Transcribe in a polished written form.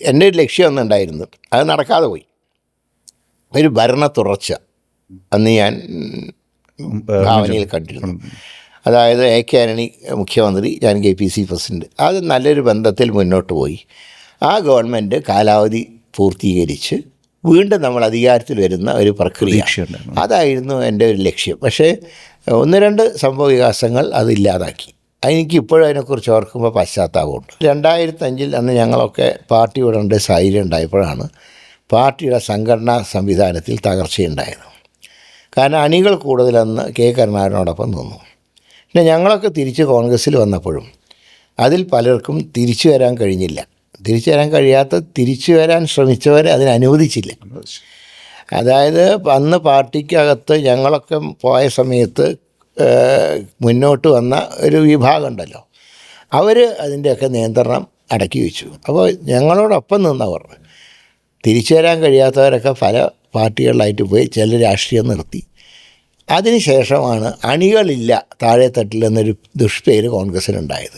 എൻ്റെ ഒരു ലക്ഷ്യം ഒന്നുണ്ടായിരുന്നു, അത് നടക്കാതെ പോയി. ഒരു ഭരണ തുടർച്ച അന്ന് ഞാൻ ഭാവനയിൽ കണ്ടിരുന്നു. അതായത് AK ആന്റണി മുഖ്യമന്ത്രി, ഞാൻ KPC പ്രസിഡന്റ്. അത് നല്ലൊരു ബന്ധത്തിൽ മുന്നോട്ട് പോയി. ആ ഗവൺമെൻറ് കാലാവധി പൂർത്തീകരിച്ച് വീണ്ടും നമ്മൾ അധികാരത്തിൽ വരുന്ന ഒരു പ്രക്രിയ, അതായിരുന്നു എൻ്റെ ഒരു ലക്ഷ്യം. പക്ഷേ 1-2 സംഭവ വികാസങ്ങൾ അതില്ലാതാക്കി. എനിക്ക് ഇപ്പോഴും അതിനെക്കുറിച്ച് ഓർക്കുമ്പോൾ പശ്ചാത്താപമുണ്ട്. 2005 അന്ന് ഞങ്ങളൊക്കെ പാർട്ടി വിടേണ്ട സാഹചര്യം ഉണ്ടായപ്പോഴാണ് പാർട്ടിയുടെ സംഘടനാ സംവിധാനത്തിൽ തകർച്ചയുണ്ടായത്. കാരണം അണികൾ കൂടുതലെന്ന് കരുണാകരനോടൊപ്പം നിന്നു. പിന്നെ ഞങ്ങളൊക്കെ തിരിച്ച് കോൺഗ്രസ്സിൽ വന്നപ്പോഴും അതിൽ പലർക്കും തിരിച്ചു വരാൻ കഴിഞ്ഞില്ല. തിരിച്ചു വരാൻ ശ്രമിച്ചവരെ അതിനനുവദിച്ചില്ല. അതായത് അന്ന് പാർട്ടിക്കകത്ത് ഞങ്ങളൊക്കെ പോയ സമയത്ത് മുന്നോട്ട് വന്ന ഒരു വിഭാഗം ഉണ്ടല്ലോ, അവർ അതിൻ്റെയൊക്കെ നിയന്ത്രണം അടക്കി വെച്ചു. അപ്പോൾ ഞങ്ങളോടൊപ്പം നിന്നവർ തിരിച്ചു വരാൻ കഴിയാത്തവരൊക്കെ പല പാർട്ടികളിലായിട്ട് പോയി, ചില രാഷ്ട്രീയം നിർത്തി. അതിനുശേഷമാണ് അണികളില്ല താഴെത്തട്ടിൽ എന്നൊരു ദുഷ്പേര് കോൺഗ്രസ്സിനുണ്ടായത്.